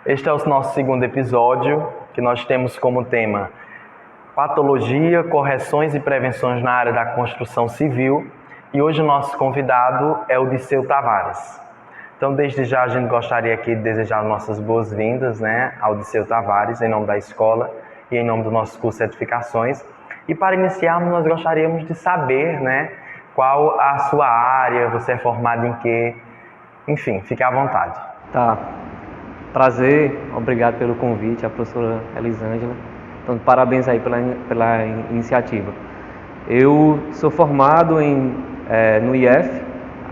Este é o nosso segundo episódio, que nós temos como tema Patologia, Correções e Prevenções na área da construção civil. E hoje o nosso convidado é o Diceu Tavares. Então, desde já, a gente gostaria aqui de desejar nossas boas-vindas, ao Diceu Tavares, em nome da escola e em nome do nosso curso de Edificações. E para iniciarmos, nós gostaríamos de saber, qual a sua área, você é formado em quê? Enfim, fique à vontade. Tá. Prazer, obrigado pelo convite, a professora Elisângela. Então, parabéns aí pela iniciativa. Eu sou formado no IF,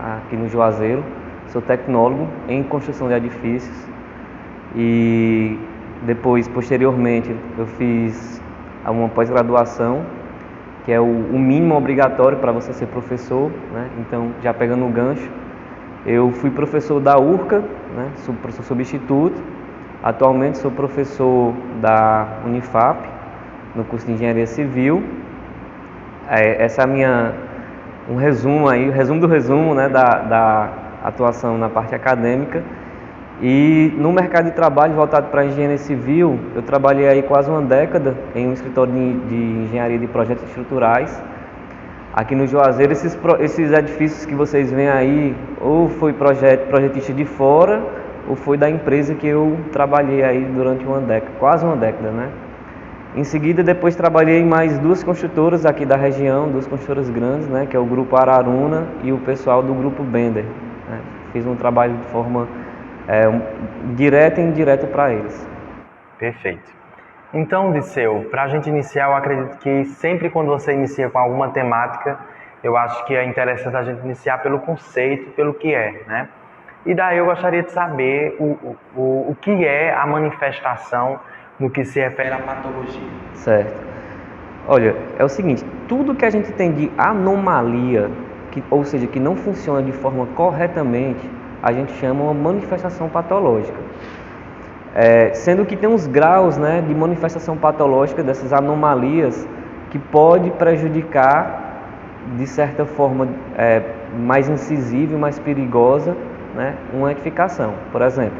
aqui no Juazeiro, sou tecnólogo em construção de edifícios e depois, posteriormente, eu fiz uma pós-graduação, que é o mínimo obrigatório para você ser professor, Então, já pegando o gancho, eu fui professor da URCA, sou professor substituto. Atualmente sou professor da Unifap, no curso de Engenharia Civil. Essa é um resumo aí, o resumo do resumo, da atuação na parte acadêmica. E no mercado de trabalho voltado para a engenharia civil, eu trabalhei aí quase uma década em um escritório de engenharia de projetos estruturais. Aqui no Juazeiro, esses edifícios que vocês veem aí, ou foi projetista de fora, ou foi da empresa que eu trabalhei aí durante uma década, quase uma década, Em seguida, depois trabalhei em mais duas construtoras aqui da região, duas construtoras grandes, que é o Grupo Araruna e o pessoal do Grupo Bender. Fiz um trabalho de forma direta e indireta para eles. Perfeito. Então, Diceu, para a gente iniciar, eu acredito que sempre quando você inicia com alguma temática, eu acho que é interessante a gente iniciar pelo conceito, pelo que é, E daí eu gostaria de saber o que é a manifestação no que se refere à patologia. Certo. Olha, é o seguinte, tudo que a gente tem de anomalia, ou seja, que não funciona de forma corretamente, a gente chama uma manifestação patológica. Sendo que tem uns graus de manifestação patológica dessas anomalias que pode prejudicar, de certa forma, mais incisiva e mais perigosa, uma edificação. Por exemplo,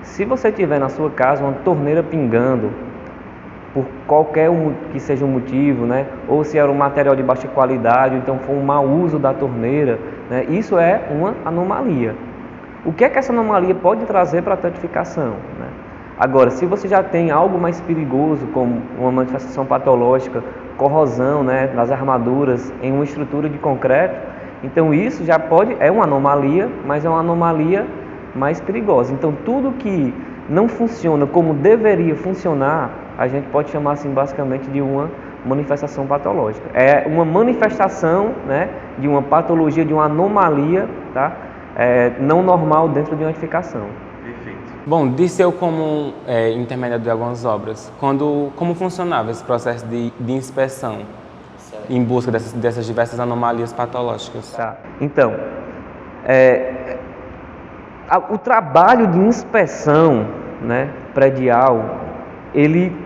se você tiver na sua casa uma torneira pingando, por qualquer que seja o motivo, ou se era um material de baixa qualidade, ou então for um mau uso da torneira, isso é uma anomalia. O que é que essa anomalia pode trazer para a tua edificação? Agora, se você já tem algo mais perigoso, como uma manifestação patológica, corrosão nas armaduras em uma estrutura de concreto, então isso já é uma anomalia, mas é uma anomalia mais perigosa. Então tudo que não funciona como deveria funcionar, a gente pode chamar assim basicamente de uma manifestação patológica. É uma manifestação de uma patologia, de uma anomalia, não normal dentro de uma edificação. Bom, Diceu como intermediário de algumas obras, como funcionava esse processo de inspeção em busca dessas diversas anomalias patológicas? Tá. Então, o trabalho de inspeção predial, ele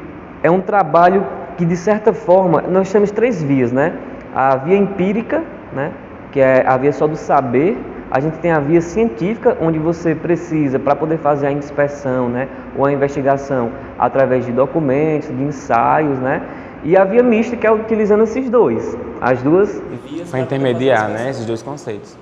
é um trabalho que, de certa forma, nós temos três vias, A via empírica, que é a via só do saber. A gente tem a via científica, onde você precisa, para poder fazer a inspeção, ou a investigação, através de documentos, de ensaios, E a via mista, que é utilizando esses dois. As duas vias para intermediar, esses dois conceitos.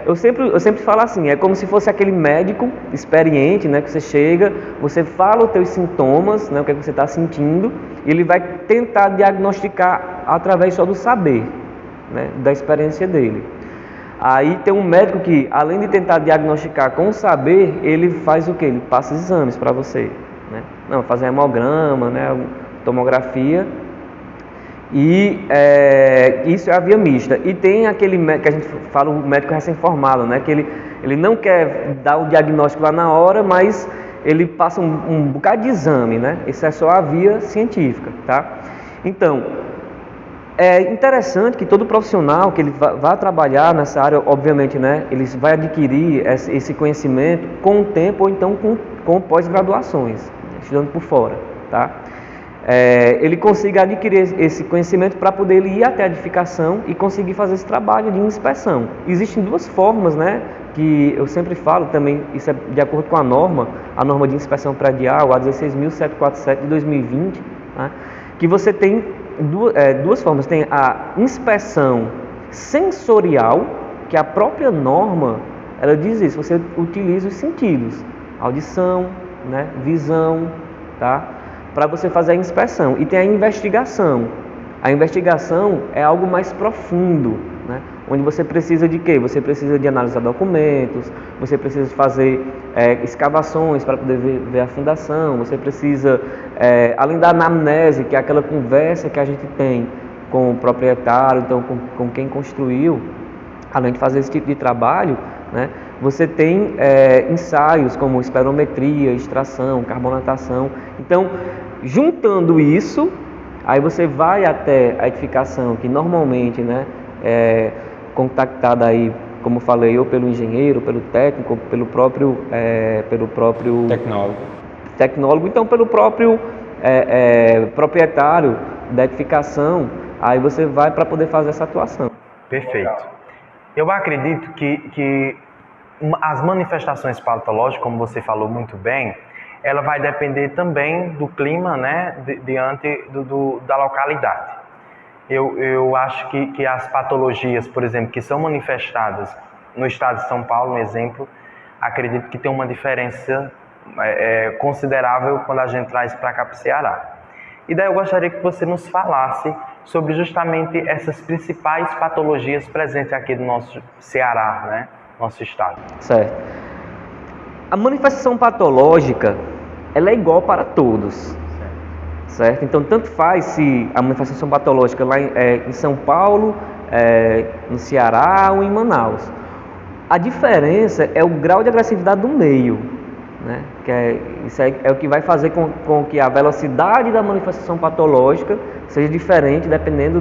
Eu sempre falo assim, é como se fosse aquele médico experiente, que você chega, você fala os teus sintomas, o que você está sentindo, e ele vai tentar diagnosticar através só do saber, da experiência dele. Aí tem um médico que, além de tentar diagnosticar com o saber, ele faz o quê? Ele passa exames para você, fazer hemograma, tomografia, e isso é a via mista. E tem aquele médico que a gente fala, o médico recém-formado, que ele não quer dar o diagnóstico lá na hora, mas ele passa um bocado de exame, Isso é só a via científica, Então, é interessante que todo profissional que ele vá trabalhar nessa área, obviamente, ele vai adquirir esse conhecimento com o tempo ou então com pós-graduações, estudando por fora, ele consiga adquirir esse conhecimento para poder ir até a edificação e conseguir fazer esse trabalho de inspeção. Existem duas formas, que eu sempre falo também, isso é de acordo com a norma, a norma de inspeção predial, a 16.747 de 2020, né, que você tem duas formas. Tem a inspeção sensorial, que a própria norma, ela diz isso, você utiliza os sentidos, audição, né, visão, tá, para você fazer a inspeção. E tem a investigação. A investigação é algo mais profundo, né, onde você precisa de quê? Você precisa de analisar documentos, você precisa fazer escavações para poder ver a fundação, você precisa, além da anamnese, que é aquela conversa que a gente tem com o proprietário, então com quem construiu, além de fazer esse tipo de trabalho, né, você tem ensaios como esperometria, extração, carbonatação. Então, juntando isso, aí você vai até a edificação, que normalmente, né, é contactada aí, como falei, ou pelo engenheiro, pelo técnico, ou pelo próprio tecnólogo, então pelo próprio proprietário da edificação, aí você vai para poder fazer essa atuação. Perfeito. Eu acredito que as manifestações patológicas, como você falou muito bem, ela vai depender também do clima, né, diante da localidade. Eu acho que as patologias, por exemplo, que são manifestadas no estado de São Paulo, um exemplo, acredito que tem uma diferença considerável quando a gente traz para cá para o Ceará. E daí eu gostaria que você nos falasse sobre justamente essas principais patologias presentes aqui no nosso Ceará, né, nosso estado. Certo. A manifestação patológica, ela é igual para todos. Certo? Então, tanto faz se a manifestação patológica lá em São Paulo, no Ceará ou em Manaus. A diferença é o grau de agressividade do meio, né? Isso é o que vai fazer com que a velocidade da manifestação patológica seja diferente dependendo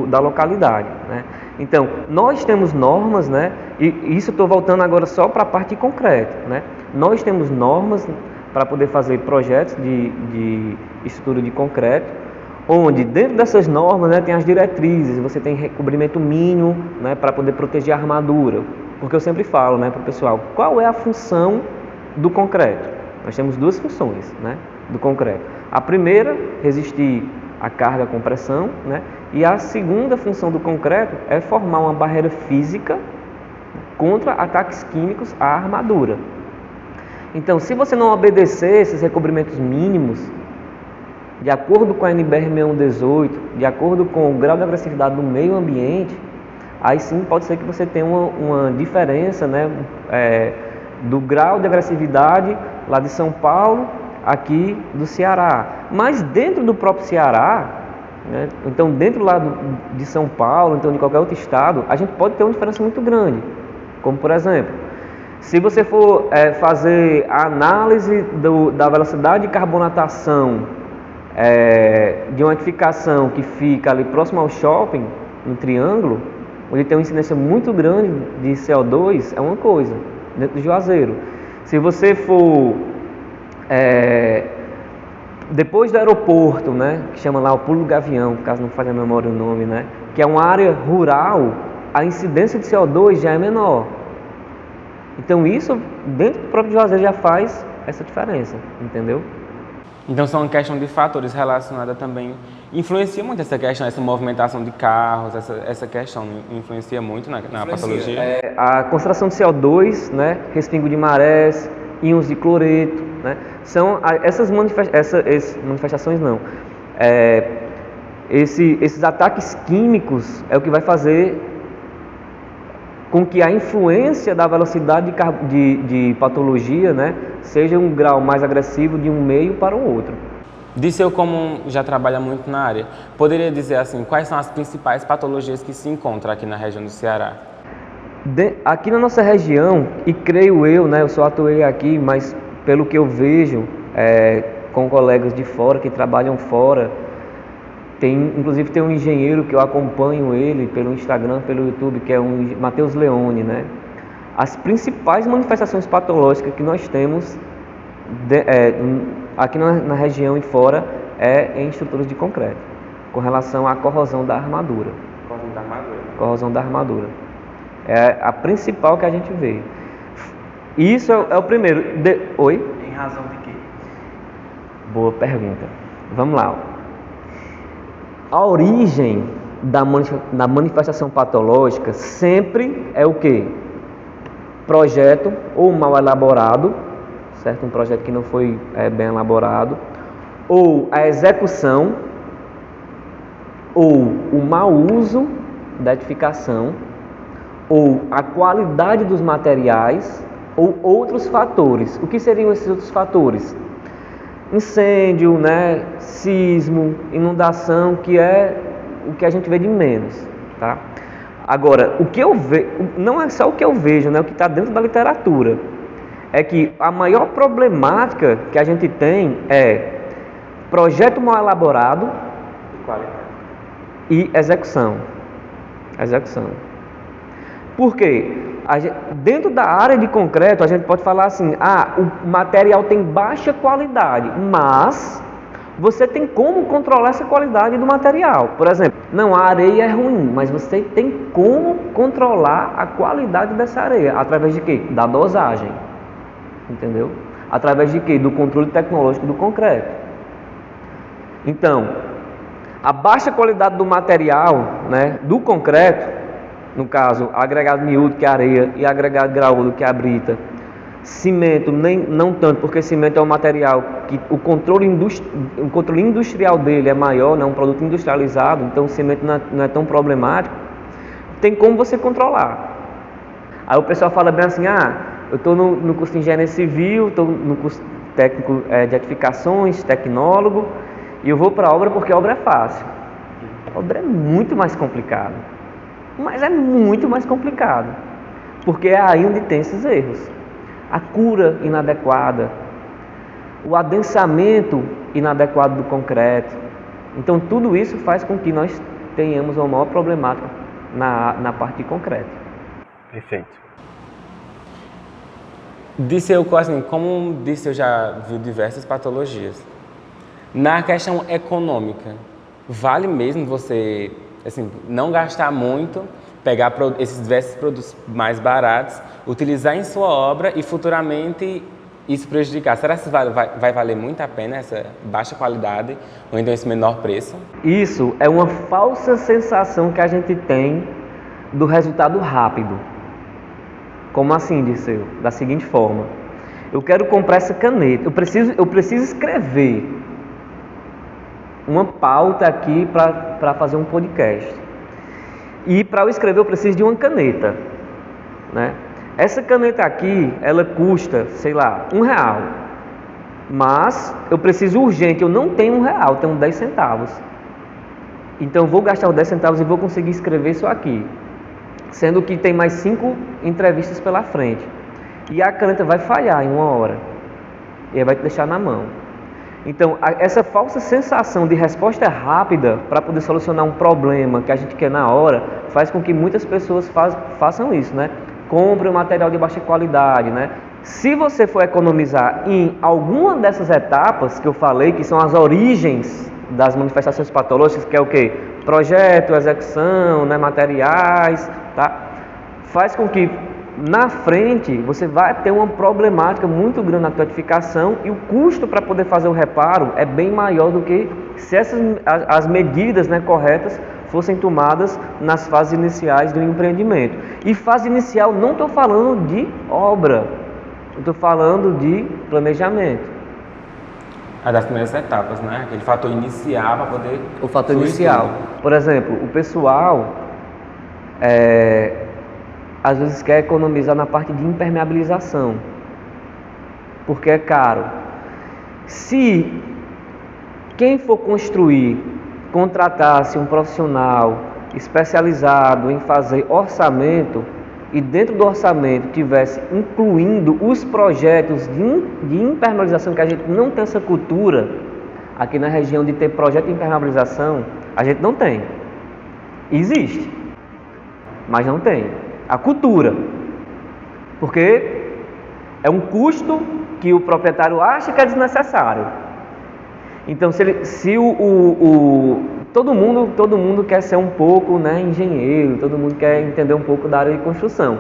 da localidade, né? Então, nós temos normas, né? E isso estou voltando agora só para a parte concreta, né? Nós temos normas para poder fazer projetos de estrutura de concreto, onde dentro dessas normas, né, tem as diretrizes, você tem recobrimento mínimo, né, para poder proteger a armadura. Porque eu sempre falo, né, para o pessoal, qual é a função do concreto? Nós temos duas funções, né, do concreto. A primeira, resistir à carga, à compressão, né, e a segunda função do concreto é formar uma barreira física contra ataques químicos à armadura. Então, se você não obedecer esses recobrimentos mínimos, de acordo com a NBR 6118, de acordo com o grau de agressividade do meio ambiente, aí sim pode ser que você tenha uma diferença, né, do grau de agressividade lá de São Paulo, aqui do Ceará. Mas dentro do próprio Ceará, né, então dentro lá de São Paulo, então de qualquer outro estado, a gente pode ter uma diferença muito grande. Como por exemplo, se você for fazer a análise da velocidade de carbonatação de uma edificação que fica ali próximo ao shopping, no Triângulo, onde tem uma incidência muito grande de CO2, é uma coisa, dentro do Juazeiro. Se você for depois do aeroporto, né, que chama lá o Pulo do Gavião, caso não falhe a memória o nome, né, que é uma área rural, a incidência de CO2 já é menor. Então isso, dentro do próprio Juazeiro, já faz essa diferença, entendeu? Então são questão de fatores relacionados também, influencia muito essa questão, essa movimentação de carros, essa questão influencia muito na patologia? A concentração de CO2, né, respingo de marés, íons de cloreto, né, são essas manifestações não. Esses ataques químicos é o que vai fazer com que a influência da velocidade de patologia, né, seja um grau mais agressivo de um meio para o outro. Disseu, como já trabalha muito na área, poderia dizer assim, quais são as principais patologias que se encontram aqui na região do Ceará? Aqui na nossa região, e creio eu, né, eu só atuei aqui, mas pelo que eu vejo com colegas de fora, que trabalham fora, inclusive tem um engenheiro que eu acompanho ele pelo Instagram, pelo YouTube, que é um Matheus Leone, né? As principais manifestações patológicas que nós temos aqui na região e fora em estruturas de concreto, com relação à corrosão da armadura. Corrosão da armadura. É a principal que a gente vê. Isso é o primeiro. Oi? Em razão de quê? Boa pergunta. Vamos lá. A origem da manifestação patológica sempre é o quê? Projeto ou mal elaborado, certo? Um projeto que não foi bem elaborado, ou a execução, ou o mau uso da edificação, ou a qualidade dos materiais, ou outros fatores. O que seriam esses outros fatores? Incêndio, né? Sismo, inundação, que é o que a gente vê de menos, tá? Agora, o que eu vejo, não é só o que eu vejo, né? O que está dentro da literatura, é que a maior problemática que a gente tem é projeto mal elaborado e execução. Por quê? Dentro da área de concreto, a gente pode falar assim, o material tem baixa qualidade, mas você tem como controlar essa qualidade do material. Por exemplo, não, a areia é ruim, mas você tem como controlar a qualidade dessa areia. Através de quê? Da dosagem. Entendeu? Através de quê? Do controle tecnológico do concreto. Então, a baixa qualidade do material, né, do concreto, no caso, agregado miúdo, que é a areia, e agregado graúdo, que é a brita. Cimento, não tanto, porque cimento é um material que o controle industrial dele é maior, né, um produto industrializado, então o cimento não é tão problemático. Tem como você controlar. Aí o pessoal fala bem assim, eu estou no curso de engenharia civil, estou no curso técnico de edificações, tecnólogo, e eu vou para a obra porque a obra é fácil. A obra é muito mais complicada. Mas é muito mais complicado, porque é aí onde tem esses erros. A cura inadequada, o adensamento inadequado do concreto. Então tudo isso faz com que nós tenhamos uma maior problemática na parte de concreto. Perfeito. Disseu, assim, como Disseu já viu diversas patologias. Na questão econômica, vale mesmo você não gastar muito, pegar esses diversos produtos mais baratos, utilizar em sua obra e futuramente isso prejudicar? Será que vai valer muito a pena essa baixa qualidade ou então esse menor preço? Isso é uma falsa sensação que a gente tem do resultado rápido. Como assim, Disseu? Da seguinte forma: eu quero comprar essa caneta, eu preciso escrever uma pauta aqui para fazer um podcast. E para eu escrever eu preciso de uma caneta, né? Essa caneta aqui, ela custa, sei lá, R$1. Mas eu preciso urgente, eu não tenho R$1, eu tenho 10 centavos. Então eu vou gastar os 10 centavos e vou conseguir escrever isso aqui. Sendo que tem mais 5 entrevistas pela frente. E a caneta vai falhar em 1 hora. E aí vai te deixar na mão. Então, essa falsa sensação de resposta rápida para poder solucionar um problema que a gente quer na hora, faz com que muitas pessoas façam isso, né? Compre um material de baixa qualidade, né? Se você for economizar em alguma dessas etapas que eu falei, que são as origens das manifestações patológicas, que é o quê? Projeto, execução, né? Materiais, tá? Faz com que na frente você vai ter uma problemática muito grande na tua edificação e o custo para poder fazer o reparo é bem maior do que se as medidas, né, corretas fossem tomadas nas fases iniciais do empreendimento. E fase inicial não estou falando de obra, estou falando de planejamento. É das primeiras etapas, né? Aquele fator inicial para poder... O fator inicial. Por exemplo, o pessoal às vezes quer economizar na parte de impermeabilização, porque é caro. Se quem for construir contratasse um profissional especializado em fazer orçamento e dentro do orçamento tivesse incluindo os projetos de impermeabilização, que a gente não tem essa cultura aqui na região de ter projeto de impermeabilização, a gente não tem. Existe, mas não tem. A cultura, porque é um custo que o proprietário acha que é desnecessário. Então, todo mundo quer ser um pouco, né, engenheiro, todo mundo quer entender um pouco da área de construção.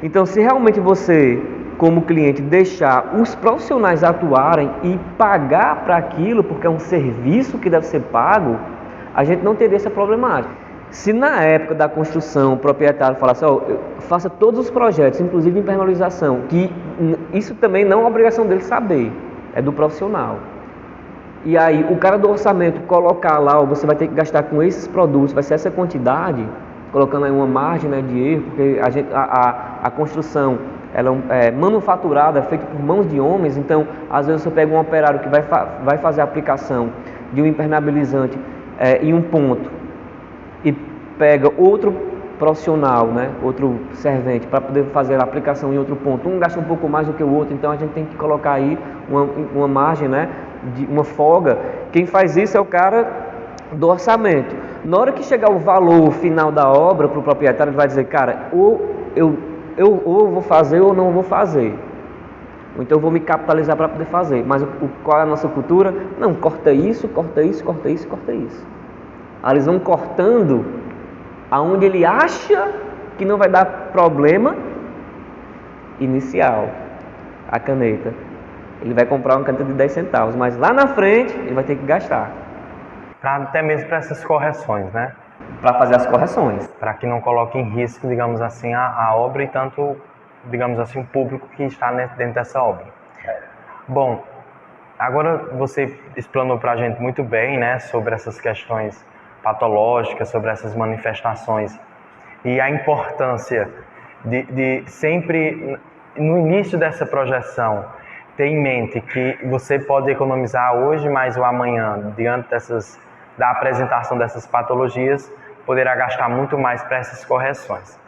Então, se realmente você como cliente, deixar os profissionais atuarem e pagar para aquilo, porque é um serviço que deve ser pago, a gente não teria essa problemática. Se na época da construção o proprietário falasse, faça todos os projetos, inclusive impermeabilização, que isso também não é obrigação dele saber, é do profissional. E aí o cara do orçamento colocar lá, você vai ter que gastar com esses produtos, vai ser essa quantidade, colocando aí uma margem, né, de erro, porque a construção ela é manufaturada, é feita por mãos de homens, então às vezes você pega um operário que vai fazer a aplicação de um impermeabilizante em um ponto e pega outro profissional, né, outro servente, para poder fazer a aplicação em outro ponto. Um gasta um pouco mais do que o outro, então a gente tem que colocar aí uma margem, né, de uma folga. Quem faz isso é o cara do orçamento. Na hora que chegar o valor final da obra para o proprietário, ele vai dizer, cara, ou eu vou fazer ou não vou fazer. Ou então eu vou me capitalizar para poder fazer. Mas qual é a nossa cultura? Não, corta isso, corta isso, corta isso, corta isso. Aí eles vão cortando aonde ele acha que não vai dar problema inicial, a caneta. Ele vai comprar uma caneta de 10 centavos, mas lá na frente ele vai ter que gastar. Até mesmo para essas correções, né? Para fazer as correções. Para que não coloque em risco, digamos assim, a obra e tanto, digamos assim, o público que está dentro dessa obra. Bom, agora você explanou para a gente muito bem, né, sobre essas questões patológicas, sobre essas manifestações e a importância de sempre, no início dessa projeção, ter em mente que você pode economizar hoje, mas o amanhã, diante da apresentação dessas patologias, poderá gastar muito mais para essas correções.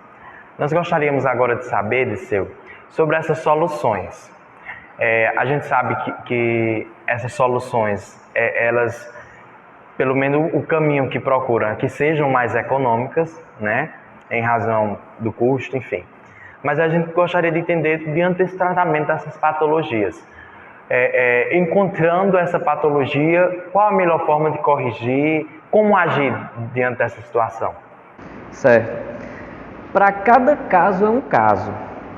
Nós gostaríamos agora de saber, Disseu, sobre essas soluções. A gente sabe que essas soluções, elas, pelo menos o caminho que procuram, que sejam mais econômicas, né, em razão do custo, enfim. Mas a gente gostaria de entender, diante desse tratamento dessas patologias, encontrando essa patologia, qual a melhor forma de corrigir, como agir diante dessa situação? Certo. Para cada caso é um caso.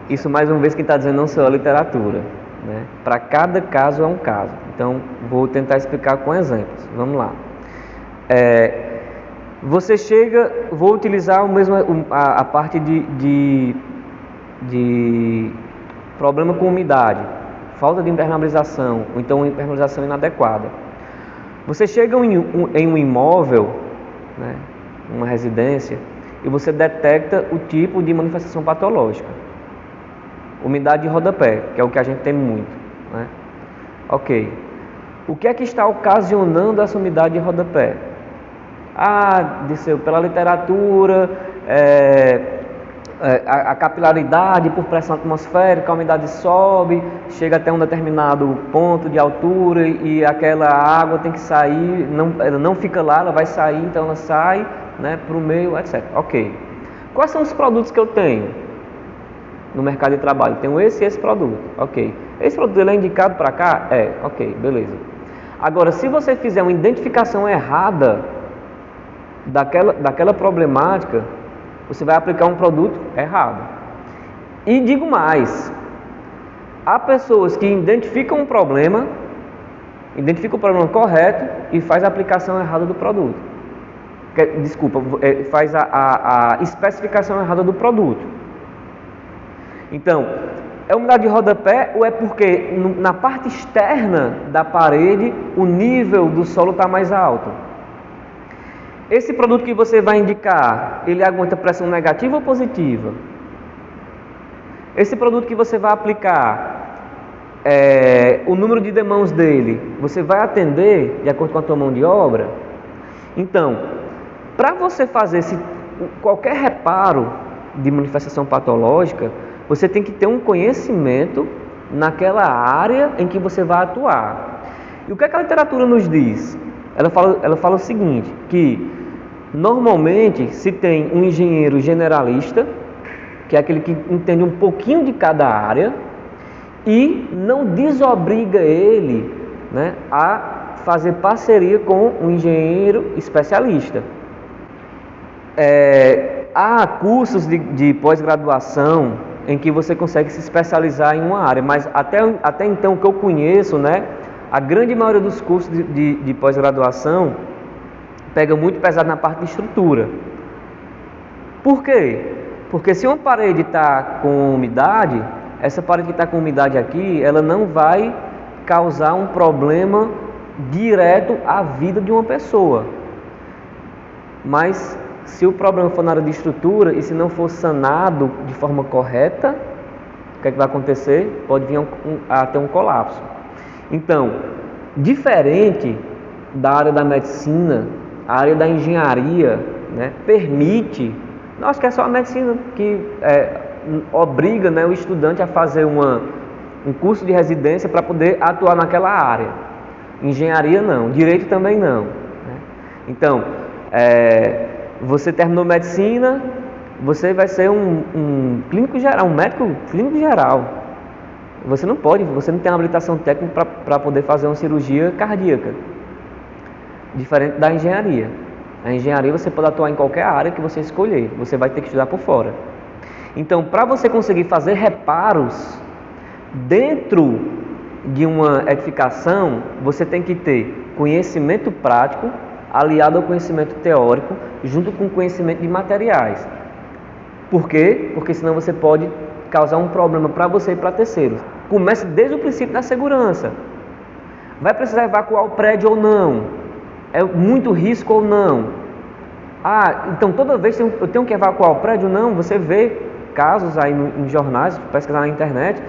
Isso, mais uma vez, quem está dizendo não só a literatura, né? Para cada caso é um caso. Então, vou tentar explicar com exemplos. Vamos lá. Você chega, vou utilizar a parte de problema com umidade, falta de impermeabilização, ou então impermeabilização inadequada. Você chega em um imóvel, né, uma residência, e você detecta o tipo de manifestação patológica. Umidade de rodapé, que é o que a gente tem muito, né? Ok. O que é que está ocasionando essa umidade de rodapé? Disseu, pela literatura, a capilaridade por pressão atmosférica, a umidade sobe, chega até um determinado ponto de altura e aquela água tem que sair, ela não fica lá, ela vai sair, então ela sai, né, para o meio, etc. Ok. Quais são os produtos que eu tenho no mercado de trabalho? Tenho esse e esse produto. Ok. Esse produto ele é indicado para cá? Ok, beleza. Agora, se você fizer uma identificação errada daquela problemática, você vai aplicar um produto errado. E digo mais, há pessoas que identificam o problema correto e faz a aplicação errada do produto. Faz a especificação errada do produto. Então, é umidade de rodapé ou é porque na parte externa da parede o nível do solo está mais alto? Esse produto que você vai indicar, ele aguenta pressão negativa ou positiva? Esse produto que você vai aplicar, o número de demãos dele, você vai atender de acordo com a tua mão de obra? Então, para você fazer qualquer reparo de manifestação patológica, você tem que ter um conhecimento naquela área em que você vai atuar. E o que a literatura nos diz? Ela fala o seguinte, que normalmente se tem um engenheiro generalista, que é aquele que entende um pouquinho de cada área, e não desobriga ele, né, a fazer parceria com um engenheiro especialista. Há cursos de pós-graduação em que você consegue se especializar em uma área, mas até então, o que eu conheço, né, a grande maioria dos cursos de pós-graduação pega muito pesado na parte de estrutura. Por quê? Porque se uma parede está com umidade, essa parede que está com umidade aqui, ela não vai causar um problema direto à vida de uma pessoa. Mas se o problema for na área de estrutura e se não for sanado de forma correta, o que é que vai acontecer? Pode vir até um colapso. Então, diferente da área da medicina, a área da engenharia, né, permite, acho que é só a medicina que obriga, né, o estudante a fazer um curso de residência para poder atuar naquela área. Engenharia não, direito também não, né? Então, você terminou medicina, você vai ser um clínico geral, um médico clínico geral. Você não tem habilitação técnica para poder fazer uma cirurgia cardíaca. Diferente da engenharia. A engenharia você pode atuar em qualquer área que você escolher, você vai ter que estudar por fora. Então, para você conseguir fazer reparos dentro de uma edificação, você tem que ter conhecimento prático aliado ao conhecimento teórico, junto com o conhecimento de materiais. Por quê? Porque senão você pode causar um problema para você e para terceiros. Comece desde o princípio da segurança. Vai precisar evacuar o prédio ou não? É muito risco ou não? Então toda vez eu tenho que evacuar o prédio? Não, você vê casos aí em jornais, pesquisar na internet,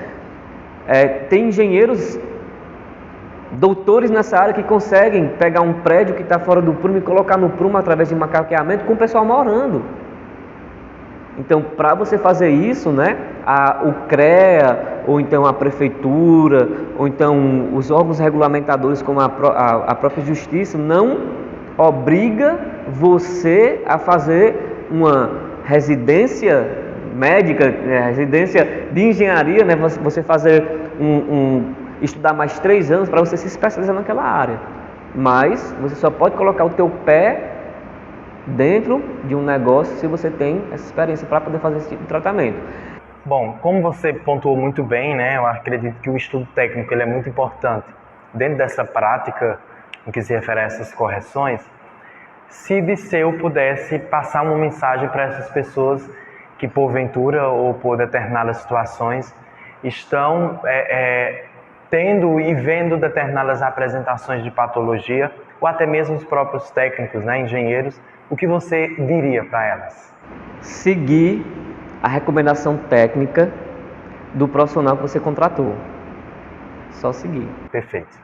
tem engenheiros, doutores nessa área que conseguem pegar um prédio que está fora do prumo e colocar no prumo através de macaqueamento com o pessoal morando. Então, para você fazer isso, né, o CREA, ou então a prefeitura, ou então os órgãos regulamentadores como a própria justiça, não obriga você a fazer uma residência médica, residência de engenharia, né, você fazer estudar mais 3 anos para você se especializar naquela área. Mas você só pode colocar o teu pé dentro de um negócio se você tem essa experiência para poder fazer esse tipo de tratamento. Bom, como você pontuou muito bem, né, eu acredito que o estudo técnico ele é muito importante dentro dessa prática em que se refere a essas correções. Se Disseu pudesse passar uma mensagem para essas pessoas que porventura ou por determinadas situações estão tendo e vendo determinadas apresentações de patologia, ou até mesmo os próprios técnicos, né, engenheiros, o que você diria para elas? Seguir a recomendação técnica do profissional que você contratou. Só seguir. Perfeito.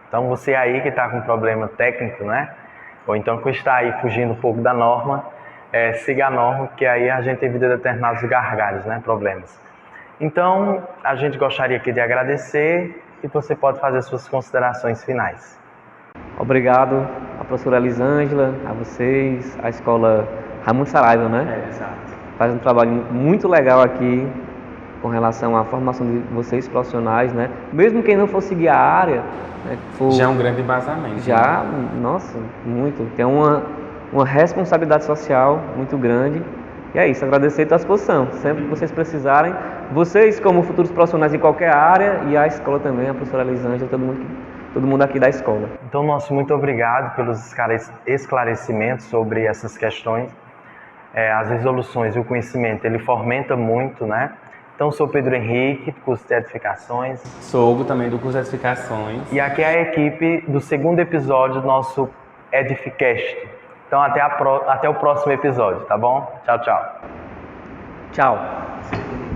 Então você aí que está com problema técnico, né, ou então que está aí fugindo um pouco da norma, siga a norma, porque aí a gente evita determinados gargalos, né, problemas. Então, a gente gostaria aqui de agradecer e você pode fazer suas considerações finais. Obrigado à professora Elisângela, a vocês, à escola Raimundo Saraiva, né? Exato. Faz um trabalho muito legal aqui com relação à formação de vocês profissionais, né? Mesmo quem não for seguir a área, né, Já é um grande embasamento. Já, nossa, muito. Tem uma responsabilidade social muito grande. E é isso, agradecer a tua disposição. Sempre que vocês precisarem, vocês como futuros profissionais em qualquer área, e a escola também, a professora Elisângela, todo mundo aqui da escola. Então, nosso muito obrigado pelos esclarecimentos sobre essas questões. As resoluções e o conhecimento, ele fomenta muito, né? Então, sou Pedro Henrique, do curso de Edificações. Sou Hugo, também do curso de Edificações. E aqui é a equipe do segundo episódio do nosso Edificast. Então, até o próximo episódio, tá bom? Tchau, tchau. Tchau.